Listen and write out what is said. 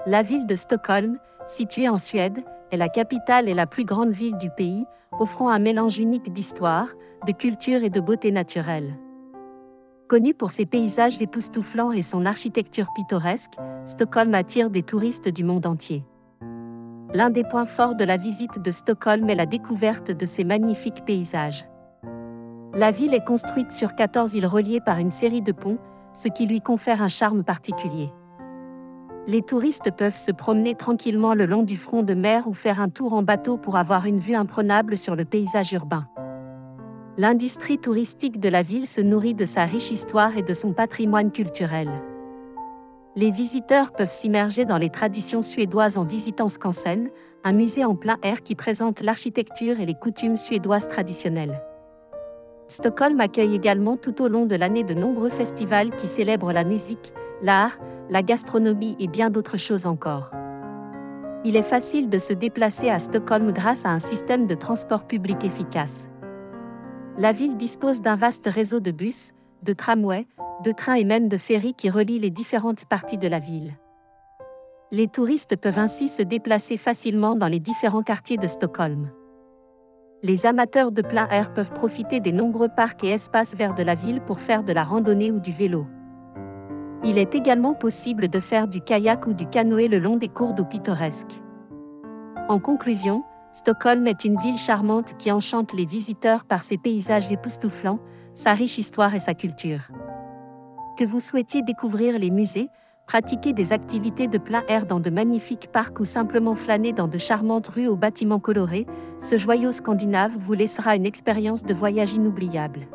La ville de Stockholm, située en Suède, est la capitale et la plus grande ville du pays, offrant un mélange unique d'histoire, de culture et de beauté naturelle. Connue pour ses paysages époustouflants et son architecture pittoresque, Stockholm attire des touristes du monde entier. L'un des points forts de la visite de Stockholm est la découverte de ses magnifiques paysages. La ville est construite sur 14 îles reliées par une série de ponts, ce qui lui confère un charme particulier. Les touristes peuvent se promener tranquillement le long du front de mer ou faire un tour en bateau pour avoir une vue imprenable sur le paysage urbain. L'industrie touristique de la ville se nourrit de sa riche histoire et de son patrimoine culturel. Les visiteurs peuvent s'immerger dans les traditions suédoises en visitant Skansen, un musée en plein air qui présente l'architecture et les coutumes suédoises traditionnelles. Stockholm accueille également tout au long de l'année de nombreux festivals qui célèbrent la musique, l'art, la gastronomie et bien d'autres choses encore. Il est facile de se déplacer à Stockholm grâce à un système de transport public efficace. La ville dispose d'un vaste réseau de bus, de tramways, de trains et même de ferries qui relient les différentes parties de la ville. Les touristes peuvent ainsi se déplacer facilement dans les différents quartiers de Stockholm. Les amateurs de plein air peuvent profiter des nombreux parcs et espaces verts de la ville pour faire de la randonnée ou du vélo. Il est également possible de faire du kayak ou du canoë le long des cours d'eau pittoresques. En conclusion, Stockholm est une ville charmante qui enchante les visiteurs par ses paysages époustouflants, sa riche histoire et sa culture. Que vous souhaitiez découvrir les musées, pratiquer des activités de plein air dans de magnifiques parcs ou simplement flâner dans de charmantes rues aux bâtiments colorés, ce joyau scandinave vous laissera une expérience de voyage inoubliable.